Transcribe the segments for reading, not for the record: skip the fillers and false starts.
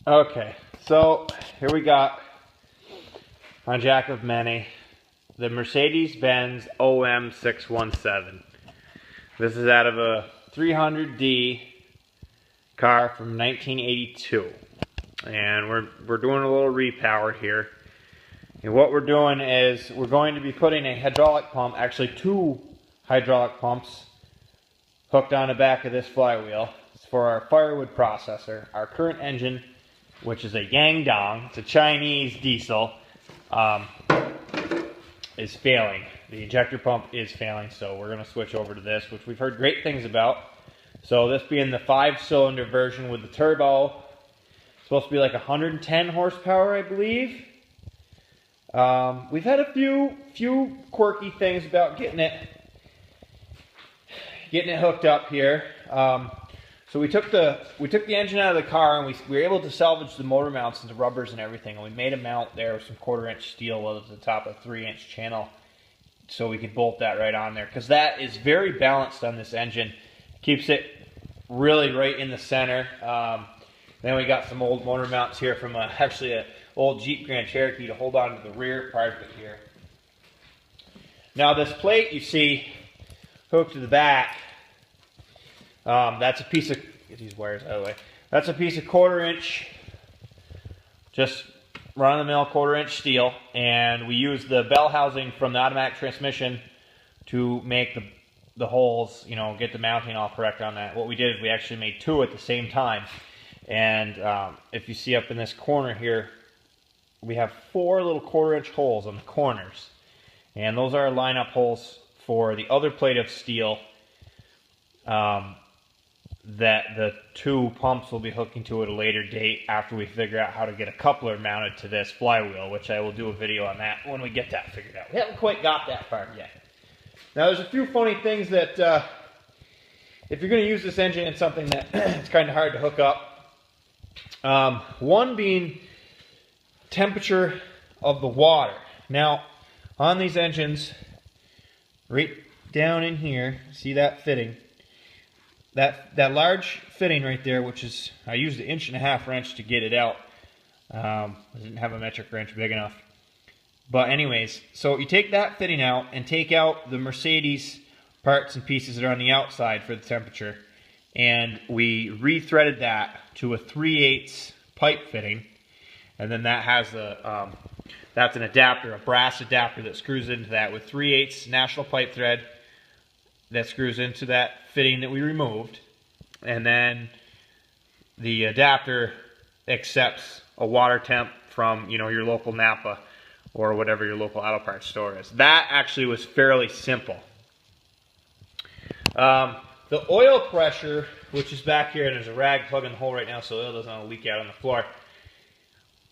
Okay, so here we got on Jack of Many the Mercedes-Benz OM617. This is out of a 300D car from 1982, and we're doing a little repower here. And what we're doing is we're going to be putting a hydraulic pump, actually two hydraulic pumps, hooked on the back of this flywheel. It's for our firewood processor. Our current engine, which is a Yangdong, it's a Chinese diesel, is failing. The injector pump is failing, so we're going to switch over to this, which we've heard great things about. So this being the 5-cylinder version with the turbo, it's supposed to be like 110 horsepower, I believe. We've had a few quirky things about getting it hooked up here. So we took the engine out of the car, and we were able to salvage the motor mounts and the rubbers and everything, and we made a mount there with some 1/4-inch steel at the top of a 3-inch channel, so we could bolt that right on there, because that is very balanced on this engine. Keeps it really right in the center. Then we got some old motor mounts here from actually an old Jeep Grand Cherokee to hold on to the rear part of it here. Now this plate you see hooked to the back, that's a piece of, get these wires out of the way, that's a piece of 1/4-inch, just run-of-the-mill 1/4-inch steel, and we use the bell housing from the automatic transmission to make the holes, you know, get the mounting all correct on that. What we did is we actually made two at the same time, and if you see up in this corner here, we have 4 little 1/4-inch holes on the corners, and those are our line-up holes for the other plate of steel that the 2 pumps will be hooking to at a later date after we figure out how to get a coupler mounted to this flywheel, which I will do a video on that when we get that figured out. We haven't quite got that far yet. Now there's a few funny things that if you're going to use this engine in something that it's kind of hard to hook up. One being temperature of the water. Now on these engines, right down in here, see that fitting? That large fitting right there, which is, I used an 1.5-inch wrench to get it out. I didn't have a metric wrench big enough. But anyways, so you take that fitting out and take out the Mercedes parts and pieces that are on the outside for the temperature. And we re-threaded that to a 3/8 pipe fitting. And then that has the, that's an adapter, a brass adapter that screws into that with 3/8 national pipe thread that screws into that fitting that we removed. And then the adapter accepts a water temp from, you know, your local Napa or whatever your local auto parts store is. That actually was fairly simple. The oil pressure, which is back here, and there's a rag plugging the hole right now so the oil doesn't want to leak out on the floor.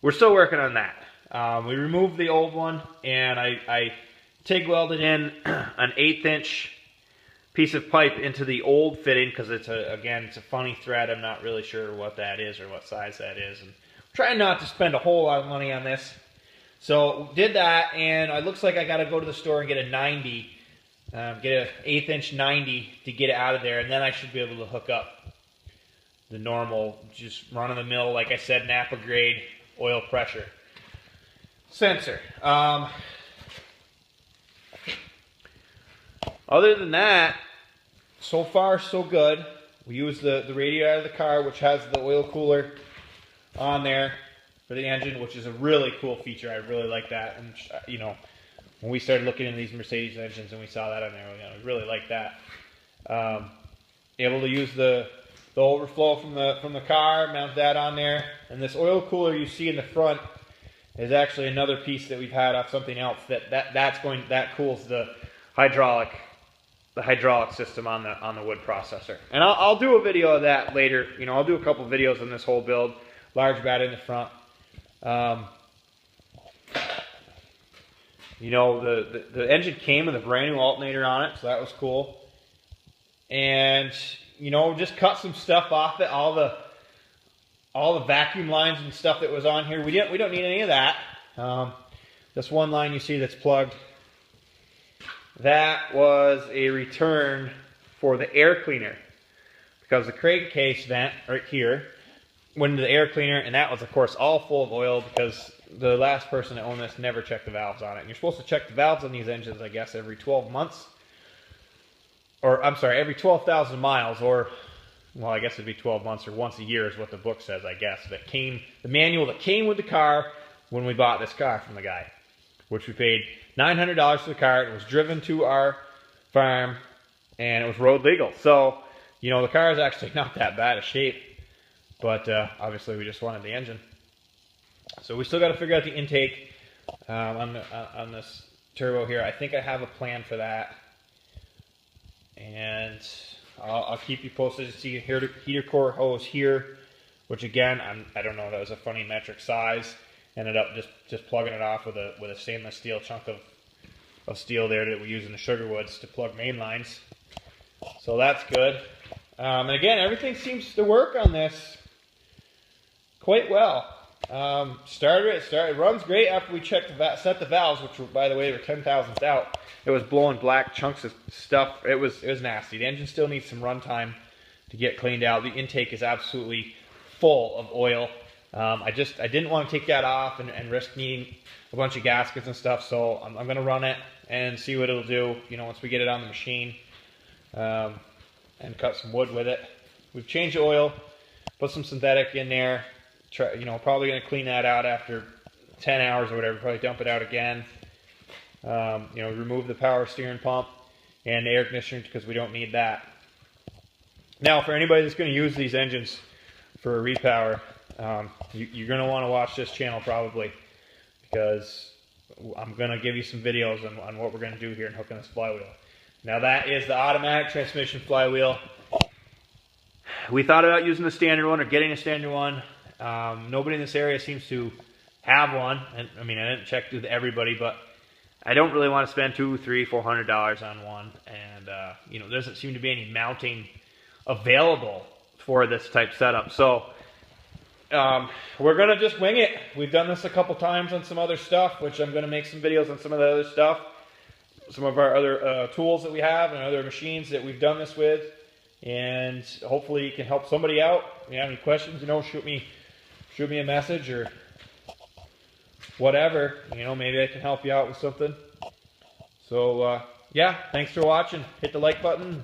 We're still working on that. We removed the old one, and I TIG welded in an 1/8-inch piece of pipe into the old fitting, because it's it's a funny thread. I'm not really sure what that is or what size that is, and I'm trying not to spend a whole lot of money on this. So did that, and it looks like I got to go to the store and get a 90, get an 1/8-inch 90 to get it out of there, and then I should be able to hook up the normal, just run-of-the-mill, like I said, Napa grade oil pressure sensor. Other than that, so far so good. We use the radiator out of the car, which has the oil cooler on there for the engine, which is a really cool feature. I really like that. And you know, when we started looking into these Mercedes engines and we saw that on there, we really like that. Able to use the overflow from the car, mount that on there, and this oil cooler you see in the front is actually another piece that we've had off something else that cools the hydraulic system on the wood processor. And I'll do a video of that later. You know, I'll do a couple videos on this whole build. Large battery in the front. You know, the engine came with a brand new alternator on it, so that was cool. And you know, just cut some stuff off it. All the vacuum lines and stuff that was on here. We don't need any of that. This one line you see that's plugged, that was a return for the air cleaner, because the crankcase vent right here went into the air cleaner, and that was, of course, all full of oil because the last person that owned this never checked the valves on it. And you're supposed to check the valves on these engines, I guess, every 12 months. Or, I'm sorry, every 12,000 miles, or, well, I guess it'd be 12 months or once a year is what the book says, I guess. The manual that came with the car when we bought this car from the guy, which we paid $900 for the car. It was driven to our farm, and it was road legal. So, you know, the car is actually not that bad of shape, but obviously we just wanted the engine. So we still got to figure out the intake on this turbo here. I think I have a plan for that, and I'll keep you posted. See heater core hose here, which again, I don't know, that was a funny metric size. Ended up just plugging it off with a stainless steel chunk of steel there that we use in the sugar woods to plug main lines. So that's good. And again, everything seems to work on this quite well. It runs great after we set the valves, which were, by the way, were 10 thousandths out. It was blowing black chunks of stuff. It was nasty. The engine still needs some run time to get cleaned out. The intake is absolutely full of oil. I didn't want to take that off and risk needing a bunch of gaskets and stuff, so I'm going to run it and see what it'll do, you know, once we get it on the machine, and cut some wood with it. We've changed the oil, put some synthetic in there. Probably going to clean that out after 10 hours or whatever, probably dump it out again. Remove the power steering pump and the air conditioner because we don't need that. Now, for anybody that's going to use these engines for a repower, you're going to want to watch this channel probably, because I'm going to give you some videos on what we're going to do here in hooking this flywheel. Now that is the automatic transmission flywheel. We thought about using the standard one or getting a standard one. Nobody in this area seems to have one. And I mean, I didn't check with everybody, but I don't really want to spend $200, $300, $400 on one. And there doesn't seem to be any mounting available for this type setup. So we're going to just wing it. We've done this a couple times on some other stuff, which I'm going to make some videos on some of the other stuff. Some of our other tools that we have and other machines that we've done this with. And hopefully you can help somebody out. If you have any questions, shoot me a message or whatever. Maybe I can help you out with something. So, yeah, thanks for watching. Hit the like button.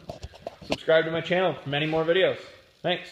Subscribe to my channel for many more videos. Thanks.